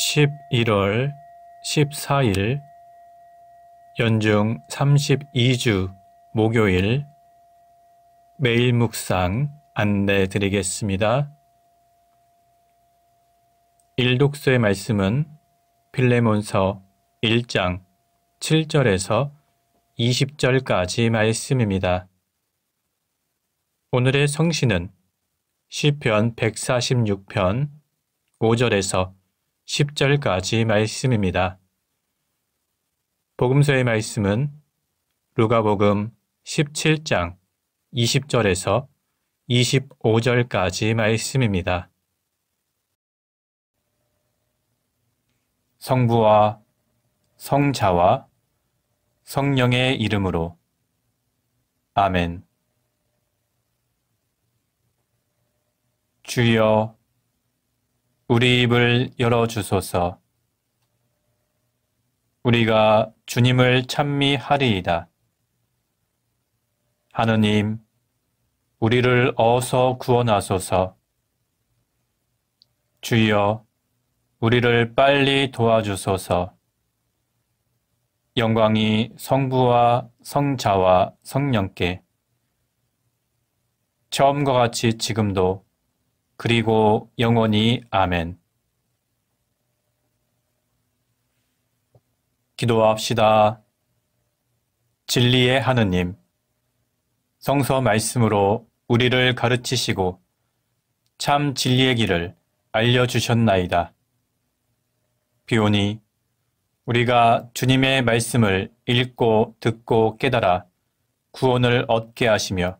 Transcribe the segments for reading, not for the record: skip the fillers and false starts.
11월 14일 연중 32주 목요일 매일 묵상 안내 드리겠습니다. 일독서의 말씀은 필레몬서 1장 7절에서 20절까지 말씀입니다. 오늘의 성시는 시편 146편 5절에서 10절까지 말씀입니다. 복음서의 말씀은 루가복음 17장 20절에서 25절까지 말씀입니다. 성부와 성자와 성령의 이름으로 아멘. 주여, 우리 입을 열어주소서. 우리가 주님을 찬미하리이다. 하느님, 우리를 어서 구원하소서. 주여, 우리를 빨리 도와주소서. 영광이 성부와 성자와 성령께 처음과 같이 지금도 그리고 영원히 아멘. 기도합시다. 진리의 하느님, 성서 말씀으로 우리를 가르치시고 참 진리의 길을 알려주셨나이다. 비오니 우리가 주님의 말씀을 읽고 듣고 깨달아 구원을 얻게 하시며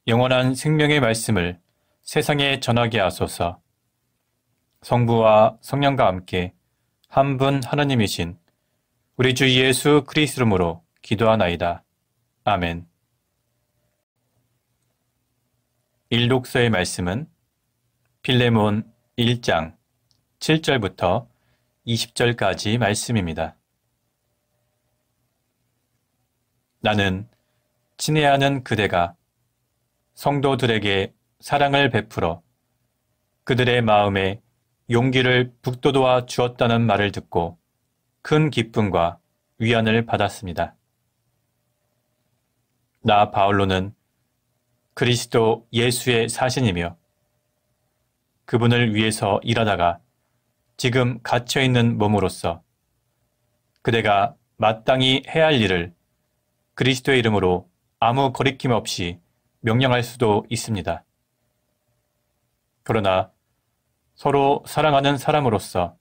영원한 생명의 말씀을 세상에 전하게 하소서. 성부와 성령과 함께 한 분 하나님이신 우리 주 예수 그리스도 이름으로 기도하나이다. 아멘. 일독서의 말씀은 필레몬 1장 7절부터 20절까지 말씀입니다. 나는 친애하는 그대가 성도들에게 사랑을 베풀어 그들의 마음에 용기를 북돋워 주었다는 말을 듣고 큰 기쁨과 위안을 받았습니다. 나 바울로는 그리스도 예수의 사신이며 그분을 위해서 일하다가 지금 갇혀있는 몸으로서 그대가 마땅히 해야 할 일을 그리스도의 이름으로 아무 거리낌 없이 명령할 수도 있습니다. 그러나 서로 사랑하는 사람으로서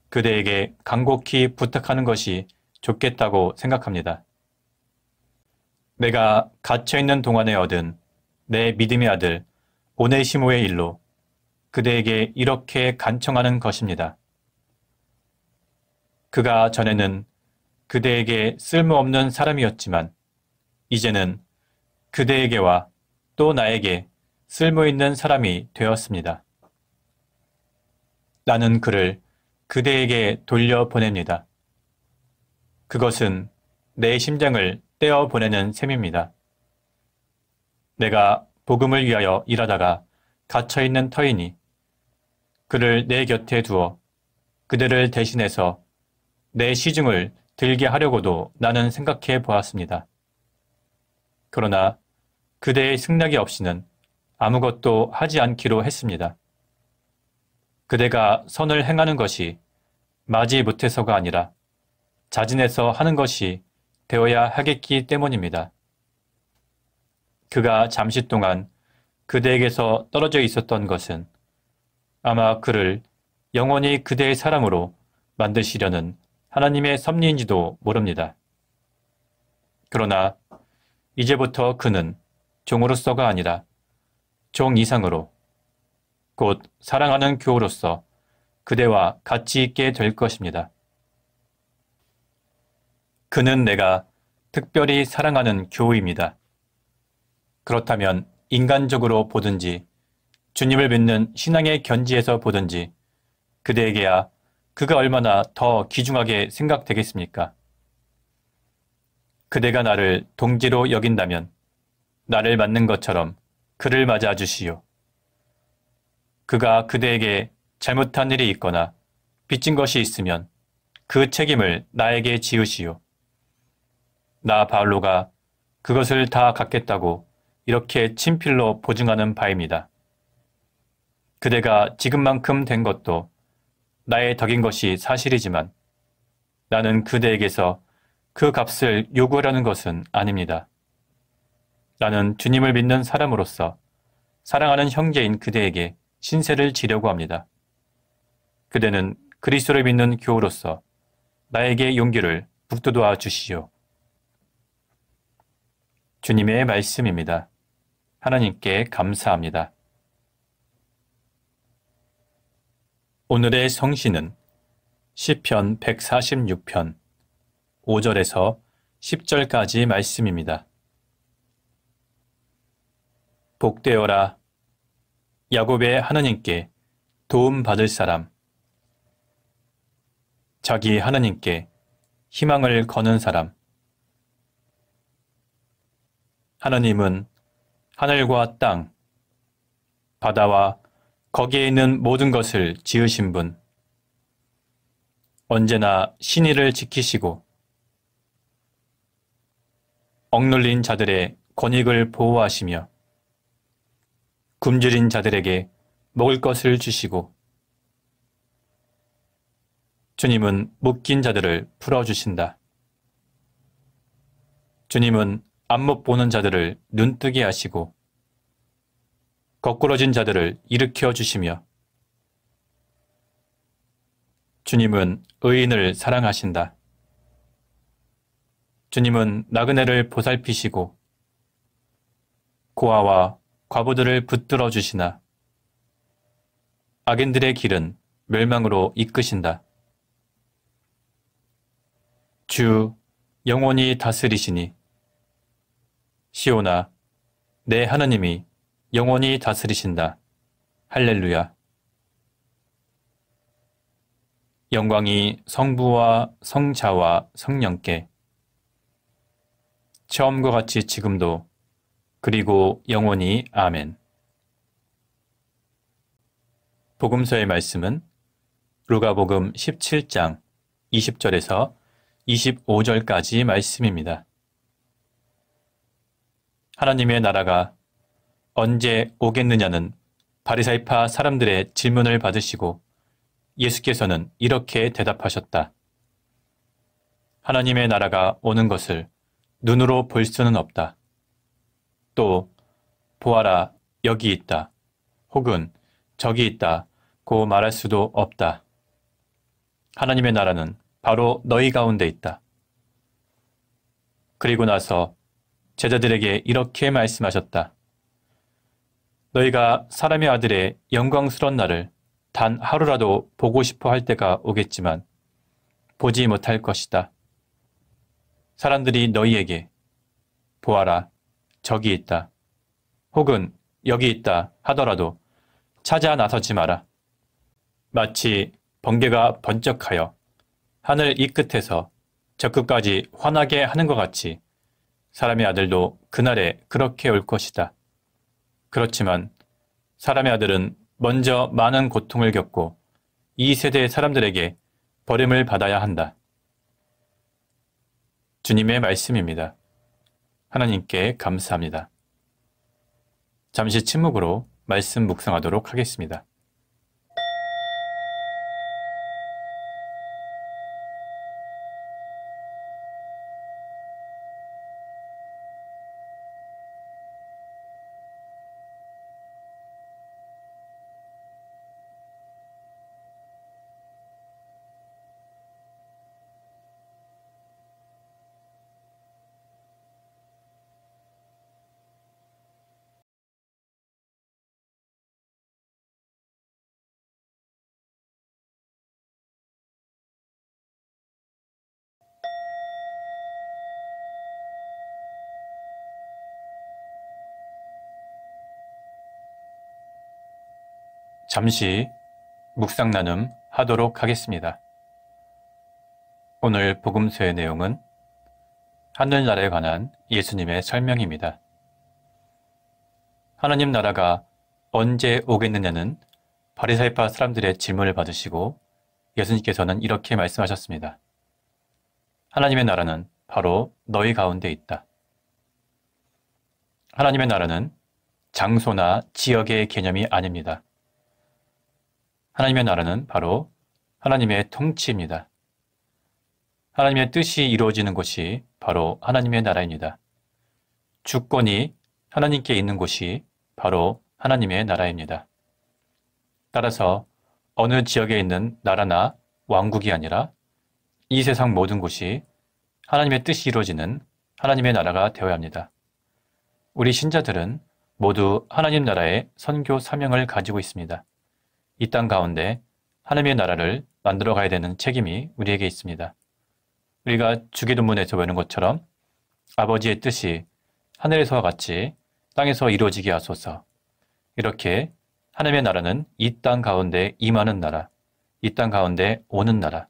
그대에게 간곡히 부탁하는 것이 좋겠다고 생각합니다. 내가 갇혀있는 동안에 얻은 내 믿음의 아들 오네시모의 일로 그대에게 이렇게 간청하는 것입니다. 그가 전에는 그대에게 쓸모없는 사람이었지만 이제는 그대에게와 또 나에게 쓸모있는 사람이 되었습니다. 나는 그를 그대에게 돌려보냅니다. 그것은 내 심장을 떼어보내는 셈입니다. 내가 복음을 위하여 일하다가 갇혀있는 터이니 그를 내 곁에 두어 그대를 대신해서 내 시중을 들게 하려고도 나는 생각해 보았습니다. 그러나 그대의 승낙이 없이는 아무것도 하지 않기로 했습니다. 그대가 선을 행하는 것이 마지 못해서가 아니라 자진해서 하는 것이 되어야 하겠기 때문입니다. 그가 잠시 동안 그대에게서 떨어져 있었던 것은 아마 그를 영원히 그대의 사람으로 만드시려는 하나님의 섭리인지도 모릅니다. 그러나 이제부터 그는 종으로서가 아니라 종 이상으로 곧 사랑하는 교우로서 그대와 같이 있게 될 것입니다. 그는 내가 특별히 사랑하는 교우입니다. 그렇다면 인간적으로 보든지 주님을 믿는 신앙의 견지에서 보든지 그대에게야 그가 얼마나 더 귀중하게 생각되겠습니까? 그대가 나를 동지로 여긴다면 나를 맞는 것처럼 그를 맞아 주시오. 그가 그대에게 잘못한 일이 있거나 빚진 것이 있으면 그 책임을 나에게 지으시오. 나 바울로가 그것을 다 갚겠다고 이렇게 친필로 보증하는 바입니다. 그대가 지금만큼 된 것도 나의 덕인 것이 사실이지만 나는 그대에게서 그 값을 요구하려는 것은 아닙니다. 나는 주님을 믿는 사람으로서 사랑하는 형제인 그대에게 신세를 지려고 합니다. 그대는 그리스도를 믿는 교우로서 나에게 용기를 북돋아 주시오. 주님의 말씀입니다. 하나님께 감사합니다. 오늘의 성시는 시편 146편 5절에서 10절까지 말씀입니다. 복되어라. 야곱의 하나님께 도움 받을 사람. 자기 하나님께 희망을 거는 사람. 하나님은 하늘과 땅, 바다와 거기에 있는 모든 것을 지으신 분. 언제나 신의를 지키시고 억눌린 자들의 권익을 보호하시며 굶주린 자들에게 먹을 것을 주시고 주님은 묶인 자들을 풀어주신다. 주님은 안못 보는 자들을 눈뜨게 하시고 거꾸러진 자들을 일으켜 주시며 주님은 의인을 사랑하신다. 주님은 나그네를 보살피시고 고아와 과부들을 붙들어 주시나 악인들의 길은 멸망으로 이끄신다. 주 영원히 다스리시니 시온아, 내 하나님이 영원히 다스리신다. 할렐루야. 영광이 성부와 성자와 성령께 처음과 같이 지금도 그리고 영원히 아멘. 복음서의 말씀은 루가복음 17장 20절에서 25절까지 말씀입니다. 하나님의 나라가 언제 오겠느냐는 바리사이파 사람들의 질문을 받으시고 예수께서는 이렇게 대답하셨다. 하나님의 나라가 오는 것을 눈으로 볼 수는 없다. 또 보아라 여기 있다. 혹은 저기 있다. 고 말할 수도 없다. 하나님의 나라는 바로 너희 가운데 있다. 그리고 나서 제자들에게 이렇게 말씀하셨다. 너희가 사람의 아들의 영광스러운 날을 단 하루라도 보고 싶어 할 때가 오겠지만 보지 못할 것이다. 사람들이 너희에게 보아라, 저기 있다. 혹은 여기 있다 하더라도 찾아 나서지 마라. 마치 번개가 번쩍하여 하늘 이 끝에서 저 끝까지 환하게 하는 것 같이 사람의 아들도 그날에 그렇게 올 것이다. 그렇지만 사람의 아들은 먼저 많은 고통을 겪고 이 세대의 사람들에게 버림을 받아야 한다. 주님의 말씀입니다. 하나님께 감사합니다. 잠시 침묵으로 말씀 묵상하도록 하겠습니다. 잠시 묵상 나눔 하도록 하겠습니다. 오늘 복음서의 내용은 하늘나라에 관한 예수님의 설명입니다. 하나님 나라가 언제 오겠느냐는 바리사이파 사람들의 질문을 받으시고 예수님께서는 이렇게 말씀하셨습니다. 하나님의 나라는 바로 너희 가운데 있다. 하나님의 나라는 장소나 지역의 개념이 아닙니다. 하나님의 나라는 바로 하나님의 통치입니다. 하나님의 뜻이 이루어지는 곳이 바로 하나님의 나라입니다. 주권이 하나님께 있는 곳이 바로 하나님의 나라입니다. 따라서 어느 지역에 있는 나라나 왕국이 아니라 이 세상 모든 곳이 하나님의 뜻이 이루어지는 하나님의 나라가 되어야 합니다. 우리 신자들은 모두 하나님 나라의 선교 사명을 가지고 있습니다. 이 땅 가운데 하나님의 나라를 만들어 가야 되는 책임이 우리에게 있습니다. 우리가 주기도문에서 배우는 것처럼 아버지의 뜻이 하늘에서와 같이 땅에서 이루어지게 하소서. 이렇게 하나님의 나라는 이 땅 가운데 임하는 나라, 이 땅 가운데 오는 나라,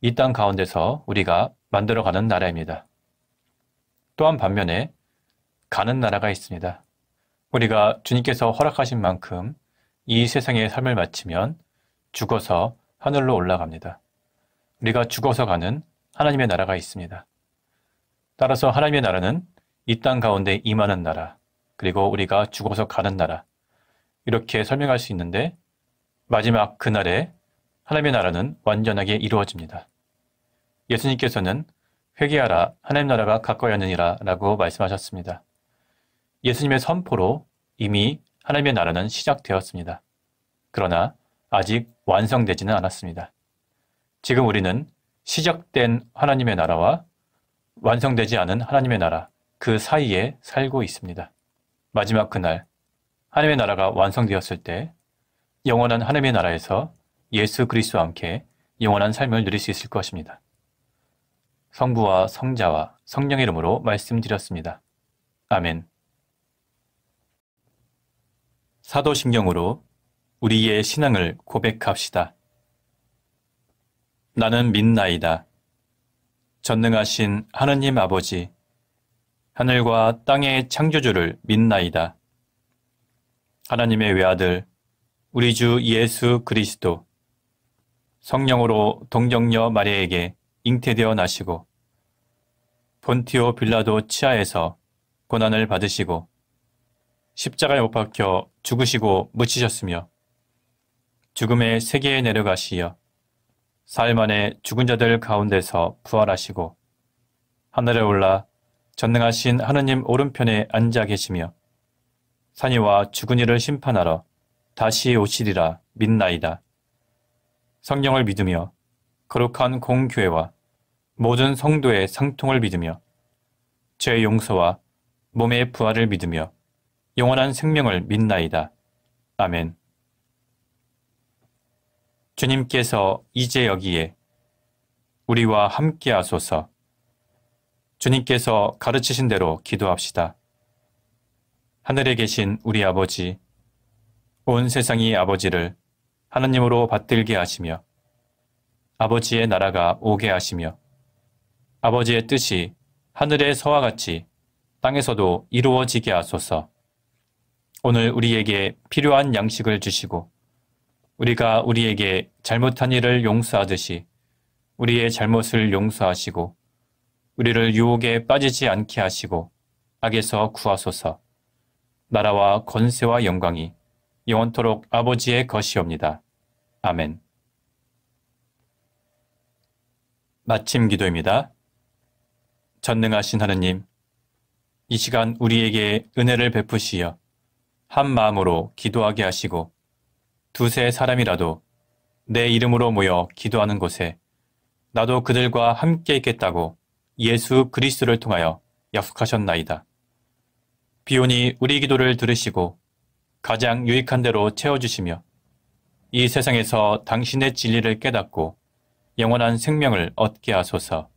이 땅 가운데서 우리가 만들어가는 나라입니다. 또한 반면에 가는 나라가 있습니다. 우리가 주님께서 허락하신 만큼 이 세상의 삶을 마치면 죽어서 하늘로 올라갑니다. 우리가 죽어서 가는 하나님의 나라가 있습니다. 따라서 하나님의 나라는 이 땅 가운데 임하는 나라, 그리고 우리가 죽어서 가는 나라, 이렇게 설명할 수 있는데 마지막 그날에 하나님의 나라는 완전하게 이루어집니다. 예수님께서는 회개하라 하나님 나라가 가까이 왔느니라 라고 말씀하셨습니다. 예수님의 선포로 이미 하나님의 나라는 시작되었습니다. 그러나 아직 완성되지는 않았습니다. 지금 우리는 시작된 하나님의 나라와 완성되지 않은 하나님의 나라, 그 사이에 살고 있습니다. 마지막 그날 하나님의 나라가 완성되었을 때 영원한 하나님의 나라에서 예수 그리스도와 함께 영원한 삶을 누릴 수 있을 것입니다. 성부와 성자와 성령의 이름으로 말씀드렸습니다. 아멘. 사도신경으로 우리의 신앙을 고백합시다. 나는 믿나이다. 전능하신 하느님 아버지, 하늘과 땅의 창조주를 믿나이다. 하나님의 외아들, 우리 주 예수 그리스도, 성령으로 동정녀 마리아에게 잉태되어 나시고 본티오 빌라도 치하에서 고난을 받으시고 십자가에 못 박혀 죽으시고 묻히셨으며 죽음의 세계에 내려가시어 사흘 만에 죽은 자들 가운데서 부활하시고 하늘에 올라 전능하신 하느님 오른편에 앉아 계시며 산이와 죽은 이를 심판하러 다시 오시리라 믿나이다. 성령을 믿으며 거룩한 공교회와 모든 성도의 상통을 믿으며 죄의 용서와 몸의 부활을 믿으며 영원한 생명을 믿나이다. 아멘. 주님께서 이제 여기에 우리와 함께 하소서. 주님께서 가르치신 대로 기도합시다. 하늘에 계신 우리 아버지, 온 세상이 아버지를 하나님으로 받들게 하시며 아버지의 나라가 오게 하시며 아버지의 뜻이 하늘에서와 같이 땅에서도 이루어지게 하소서. 오늘 우리에게 필요한 양식을 주시고 우리가 우리에게 잘못한 일을 용서하듯이 우리의 잘못을 용서하시고 우리를 유혹에 빠지지 않게 하시고 악에서 구하소서. 나라와 권세와 영광이 영원토록 아버지의 것이옵니다. 아멘. 마침 기도입니다. 전능하신 하느님, 이 시간 우리에게 은혜를 베푸시어 한 마음으로 기도하게 하시고 두세 사람이라도 내 이름으로 모여 기도하는 곳에 나도 그들과 함께 있겠다고 예수 그리스도를 통하여 약속하셨나이다. 비오니 우리 기도를 들으시고 가장 유익한 대로 채워주시며 이 세상에서 당신의 진리를 깨닫고 영원한 생명을 얻게 하소서.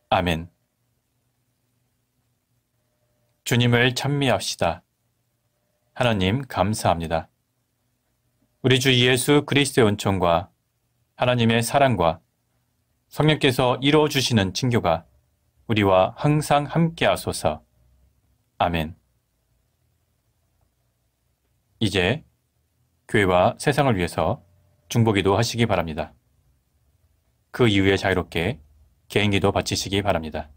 아멘. 주님을 찬미합시다. 하나님 감사합니다. 우리 주 예수 그리스도의 은총과 하나님의 사랑과 성령께서 이루어주시는 친교가 우리와 항상 함께 하소서. 아멘. 이제 교회와 세상을 위해서 중보기도 하시기 바랍니다. 그 이후에 자유롭게 개인기도 바치시기 바랍니다.